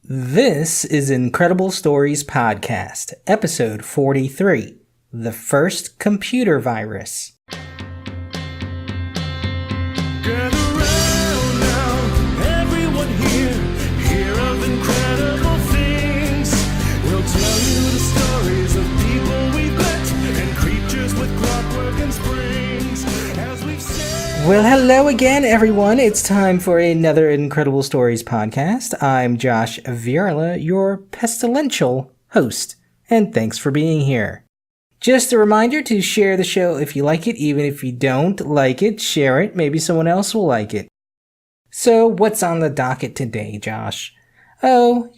This is Incredible Stories Podcast, episode 43, The First Computer Virus. Gather round now, everyone hear of incredible things. We'll tell you the stories of people we've met and creatures with clockwork and springs. As we've said... Well, hello again, everyone. It's time for another Incredible Stories Podcast. I'm Josh Vierla, your pestilential host, and thanks for being here. Just a reminder to share the show if you like it. Even if you don't like it, share it. Maybe someone else will like it. So, what's on the docket today, Josh? Oh,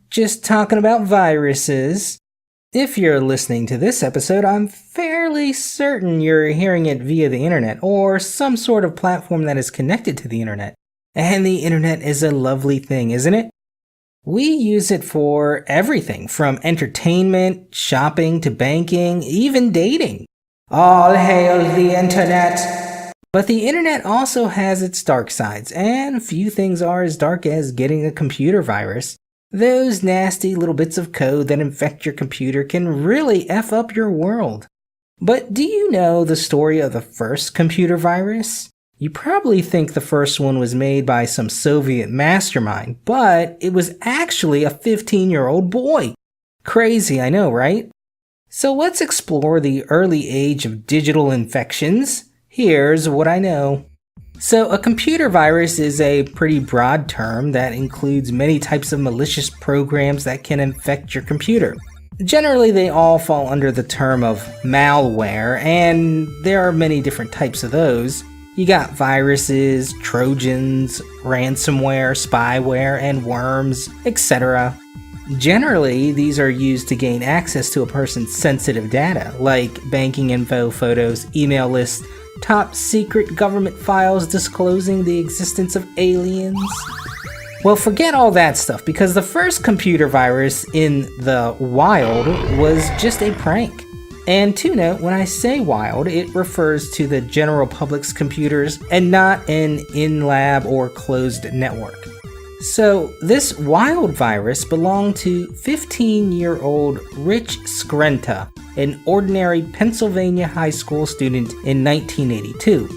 just talking about viruses. If you're listening to this episode, I'm fairly certain you're hearing it via the internet or some sort of platform that is connected to the internet. And the internet is a lovely thing, isn't it? We use it for everything from entertainment, shopping, to banking, even dating. All hail the internet! But the internet also has its dark sides, and few things are as dark as getting a computer virus. Those nasty little bits of code that infect your computer can really F up your world. But do you know the story of the first computer virus? You probably think the first one was made by some Soviet mastermind, but it was actually a 15-year-old boy. Crazy, I know, right? So let's explore the early age of digital infections. Here's what I know. So a computer virus is a pretty broad term that includes many types of malicious programs that can infect your computer. Generally, they all fall under the term of malware, and there are many different types of those. You got viruses, trojans, ransomware, spyware, and worms, etc. Generally, these are used to gain access to a person's sensitive data, like banking info, photos, email lists, top secret government files disclosing the existence of aliens. Well, forget all that stuff, because the first computer virus in the wild was just a prank. And to note, when I say wild, it refers to the general public's computers and not an in-lab or closed network. So, this wild virus belonged to 15-year-old Rich Skrenta, an ordinary Pennsylvania high school student in 1982.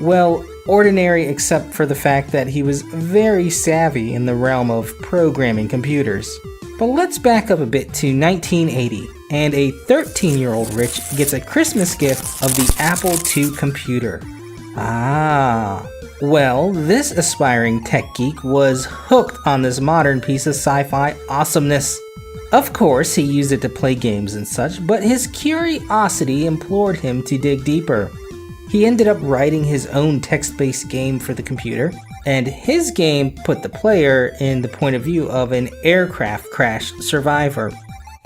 Well, ordinary except for the fact that he was very savvy in the realm of programming computers. But let's back up a bit to 1980, and a 13-year-old Rich gets a Christmas gift of the Apple II computer. Well, this aspiring tech geek was hooked on this modern piece of sci-fi awesomeness. Of course, he used it to play games and such, but his curiosity implored him to dig deeper. He ended up writing his own text-based game for the computer, and his game put the player in the point of view of an aircraft crash survivor.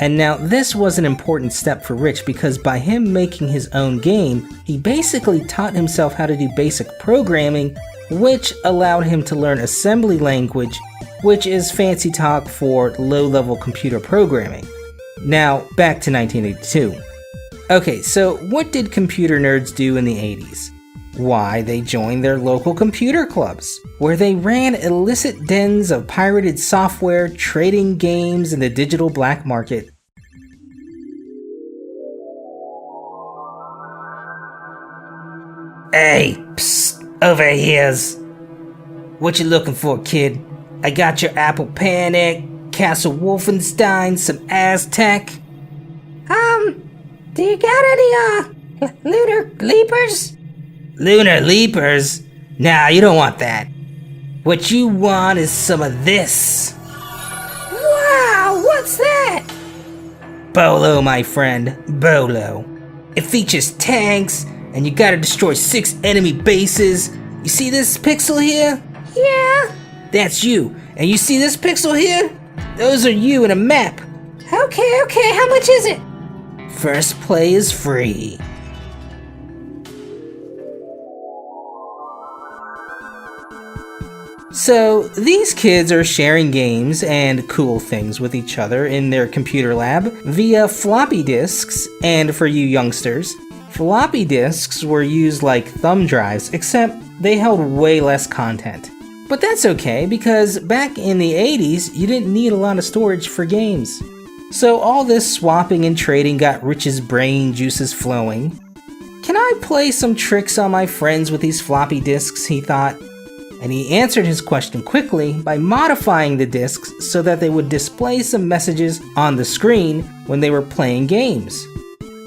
And now this was an important step for Rich, because by him making his own game, he basically taught himself how to do basic programming, which allowed him to learn assembly language, which is fancy talk for low-level computer programming. Now, back to 1982. Okay, so what did computer nerds do in the 80s? Why, they joined their local computer clubs, where they ran illicit dens of pirated software, trading games in the digital black market. Hey, psst, over here's. What you looking for, kid? I got your Apple Panic, Castle Wolfenstein, some Aztec. Do you got any, lunar leapers? Lunar leapers? Nah, you don't want that. What you want is some of this. Wow, what's that? Bolo, my friend, Bolo. It features tanks, and you gotta destroy 6 enemy bases. You see this pixel here? Yeah. That's you. And you see this pixel here? Those are you in a map. Okay, how much is it? First play is free. So, these kids are sharing games and cool things with each other in their computer lab via floppy disks, and for you youngsters, floppy disks were used like thumb drives, except they held way less content. But that's okay, because back in the 80s, you didn't need a lot of storage for games. So all this swapping and trading got Rich's brain juices flowing. Can I play some tricks on my friends with these floppy disks, he thought. And he answered his question quickly by modifying the disks so that they would display some messages on the screen when they were playing games.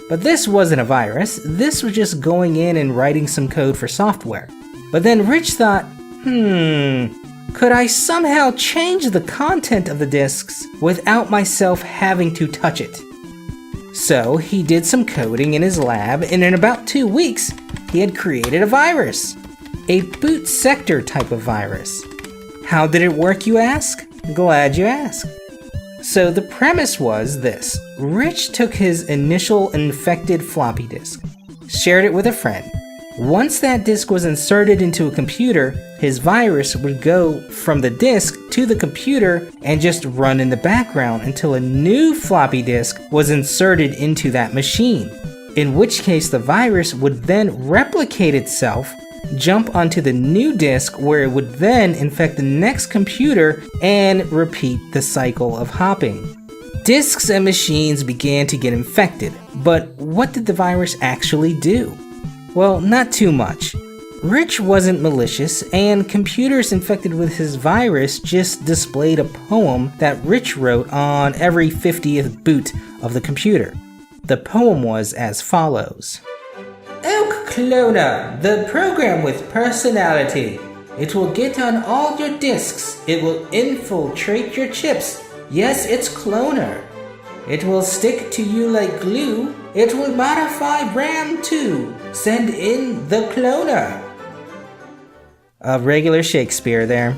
But this wasn't a virus, this was just going in and writing some code for software. But then Rich thought, could I somehow change the content of the disks without myself having to touch it? So he did some coding in his lab, and in about 2 weeks, he had created a virus. A boot sector type of virus. How did it work, you ask? Glad you asked. So the premise was this. Rich took his initial infected floppy disk, shared it with a friend. Once that disk was inserted into a computer, his virus would go from the disk to the computer and just run in the background until a new floppy disk was inserted into that machine, in which case the virus would then replicate itself, jump onto the new disk where it would then infect the next computer and repeat the cycle of hopping. Disks and machines began to get infected, but what did the virus actually do? Well, not too much. Rich wasn't malicious, and computers infected with his virus just displayed a poem that Rich wrote on every 50th boot of the computer. The poem was as follows. Elk Cloner, the program with personality. It will get on all your disks. It will infiltrate your chips. Yes, it's Cloner. It will stick to you like glue. It will modify RAM too. Send in the Cloner. A regular Shakespeare there.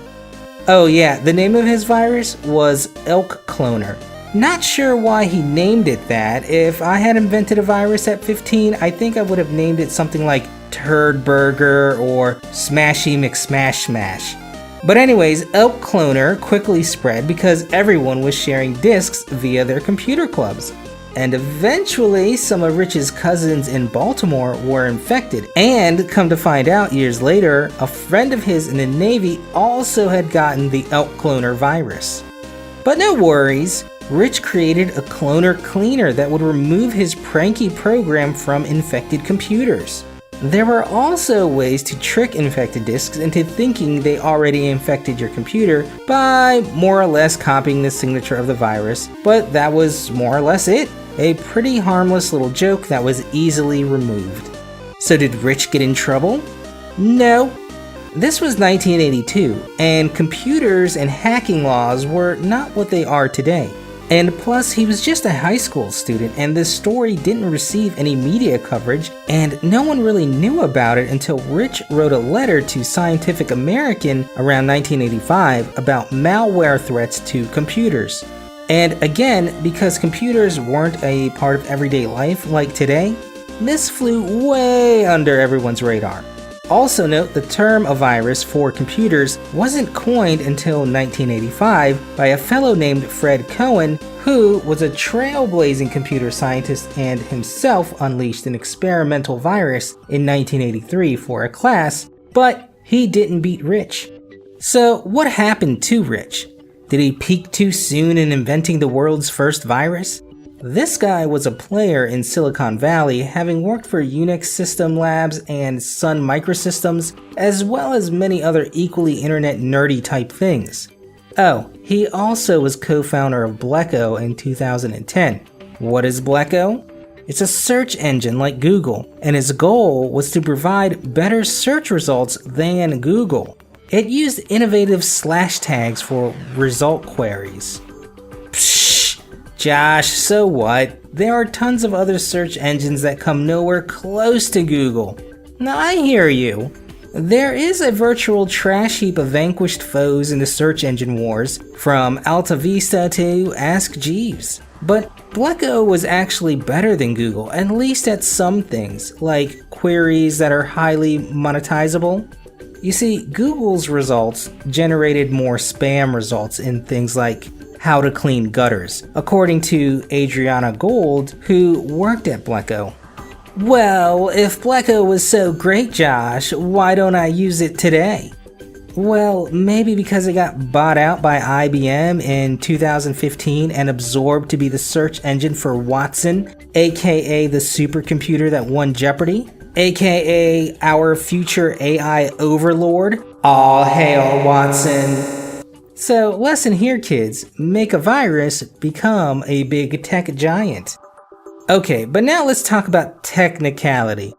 Oh yeah, the name of his virus was Elk Cloner. Not sure why he named it that. If I had invented a virus at 15, I think I would have named it something like Turd Burger or Smashy McSmash Smash. But anyways, Elk Cloner quickly spread because everyone was sharing disks via their computer clubs. And eventually, some of Rich's cousins in Baltimore were infected. And come to find out years later, a friend of his in the Navy also had gotten the Elk Cloner virus. But no worries, Rich created a cloner cleaner that would remove his pranky program from infected computers. There were also ways to trick infected disks into thinking they already infected your computer by more or less copying the signature of the virus, but that was more or less it. A pretty harmless little joke that was easily removed. So did Rich get in trouble? No. This was 1982, and computers and hacking laws were not what they are today. And plus, he was just a high school student, and this story didn't receive any media coverage, and no one really knew about it until Rich wrote a letter to Scientific American around 1985 about malware threats to computers. And again, because computers weren't a part of everyday life like today, this flew way under everyone's radar. Also note, the term a virus for computers wasn't coined until 1985 by a fellow named Fred Cohen, who was a trailblazing computer scientist and himself unleashed an experimental virus in 1983 for a class, but he didn't beat Rich. So what happened to Rich? Did he peak too soon in inventing the world's first virus? This guy was a player in Silicon Valley, having worked for Unix System Labs and Sun Microsystems, as well as many other equally internet nerdy type things. Oh, he also was co-founder of Bleco in 2010. What is Bleco? It's a search engine like Google, and his goal was to provide better search results than Google. It used innovative slash tags for result queries. Psh, Josh, so what? There are tons of other search engines that come nowhere close to Google. Now I hear you. There is a virtual trash heap of vanquished foes in the search engine wars, from Alta Vista to Ask Jeeves. But Bleco was actually better than Google, at least at some things, like queries that are highly monetizable. You see, Google's results generated more spam results in things like how to clean gutters, according to Adriana Gold, who worked at Bleco. Well, if Bleco was so great, Josh, why don't I use it today? Well, maybe because it got bought out by IBM in 2015 and absorbed to be the search engine for Watson, aka the supercomputer that won Jeopardy, aka our future AI overlord. All hail Watson. So, lesson here, kids. Make a virus, become a big tech giant. Okay, but now let's talk about technicality.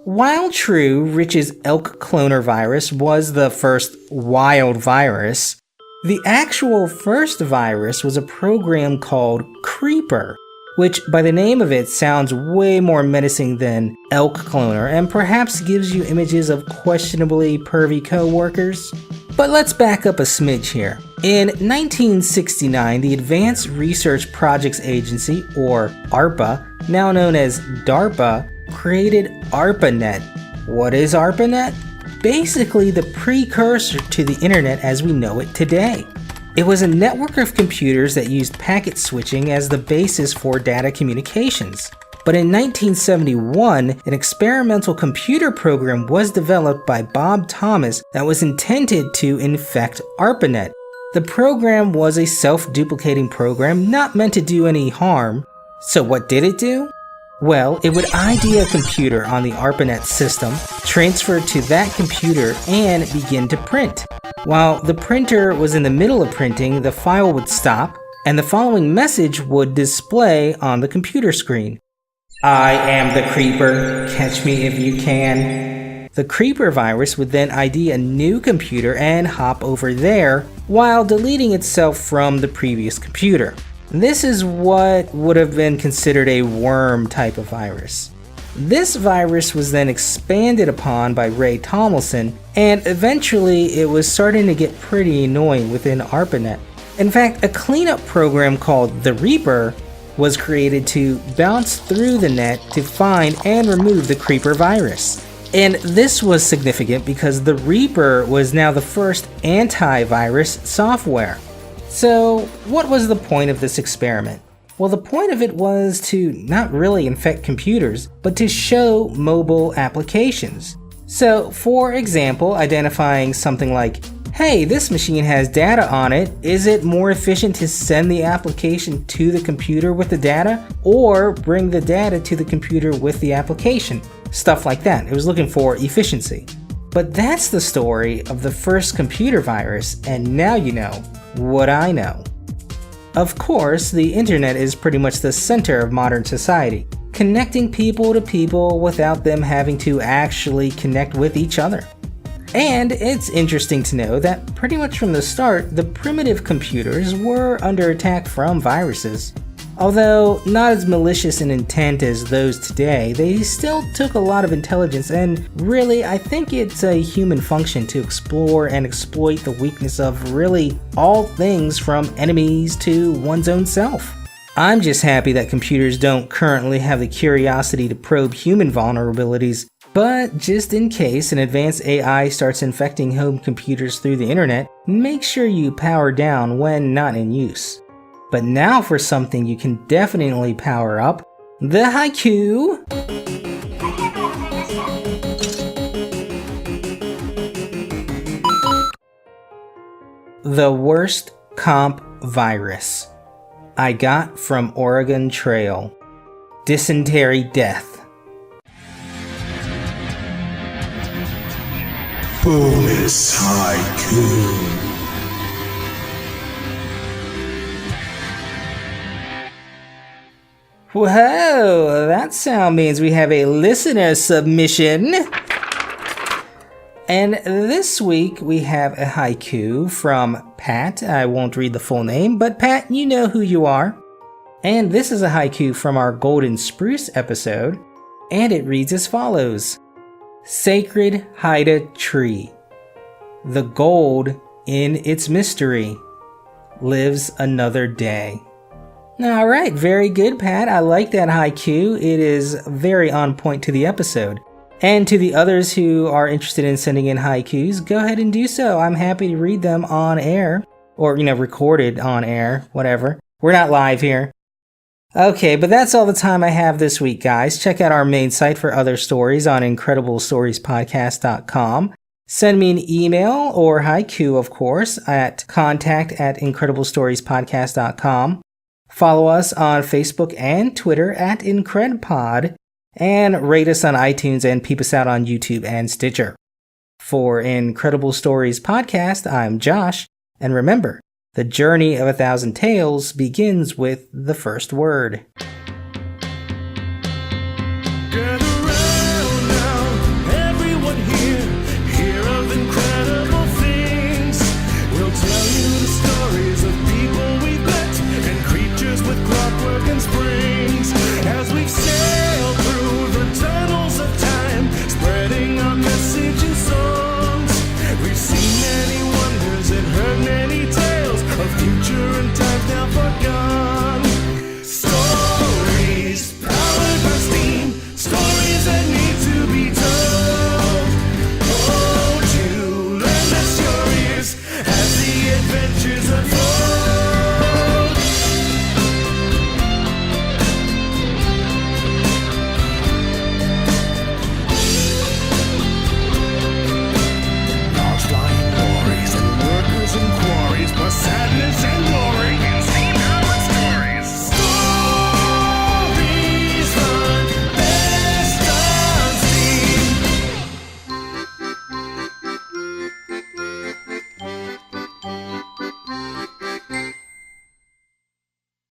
While true, Rich's elk cloner virus was the first wild virus, the actual first virus was a program called Creeper, which by the name of it sounds way more menacing than elk cloner and perhaps gives you images of questionably pervy co-workers. But let's back up a smidge here. In 1969, the Advanced Research Projects Agency, or ARPA, now known as DARPA, created ARPANET. What is ARPANET? Basically the precursor to the internet as we know it today. It was a network of computers that used packet switching as the basis for data communications. But in 1971, an experimental computer program was developed by Bob Thomas that was intended to infect ARPANET. The program was a self-duplicating program not meant to do any harm. So what did it do? Well, it would ID a computer on the ARPANET system, transfer to that computer, and begin to print. While the printer was in the middle of printing, the file would stop, and the following message would display on the computer screen. I am the Creeper, catch me if you can. The Creeper virus would then ID a new computer and hop over there, while deleting itself from the previous computer. This is what would have been considered a worm type of virus. This virus was then expanded upon by Ray Tomlinson, and eventually it was starting to get pretty annoying within ARPANET. In fact, a cleanup program called the Reaper was created to bounce through the net to find and remove the Creeper virus. And this was significant because the Reaper was now the first antivirus software. So, what was the point of this experiment? Well, the point of it was to not really infect computers, but to show mobile applications. So, for example, identifying something like, hey, this machine has data on it. Is it more efficient to send the application to the computer with the data, or bring the data to the computer with the application? Stuff like that. It was looking for efficiency. But that's the story of the first computer virus, and now you know what I know. Of course, the internet is pretty much the center of modern society, connecting people to people without them having to actually connect with each other. And it's interesting to know that pretty much from the start, the primitive computers were under attack from viruses. Although not as malicious in intent as those today, they still took a lot of intelligence, and really I think it's a human function to explore and exploit the weakness of really all things from enemies to one's own self. I'm just happy that computers don't currently have the curiosity to probe human vulnerabilities, but just in case an advanced AI starts infecting home computers through the internet, make sure you power down when not in use. But now for something you can definitely power up, the haiku. The worst comp virus I got from Oregon Trail. Dysentery death. Bonus haiku. Whoa, that sound means we have a listener submission. And this week we have a haiku from Pat. I won't read the full name, but Pat, you know who you are. And this is a haiku from our Golden Spruce episode, and it reads as follows. Sacred Haida tree, the gold in its mystery lives another day. Alright, very good, Pat. I like that haiku. It is very on point to the episode. And to the others who are interested in sending in haikus, go ahead and do so. I'm happy to read them on air. Or, recorded on air, whatever. We're not live here. Okay, but that's all the time I have this week, guys. Check out our main site for other stories on IncredibleStoriesPodcast.com. Send me an email or haiku, of course, at contact@incrediblestoriespodcast.com. Follow us on Facebook and Twitter at IncredPod, and rate us on iTunes and peep us out on YouTube and Stitcher. For Incredible Stories Podcast, I'm Josh, and remember, the journey of 1,000 tales begins with the first word. Get around now, everyone here, hear of incredible things. We'll tell you the stories of people we've met and creatures with clockwork and springs. As we've sailed through the tunnels of time, spreading our message in songs. We've seen many wonders and heard many tales of future and times now forgone.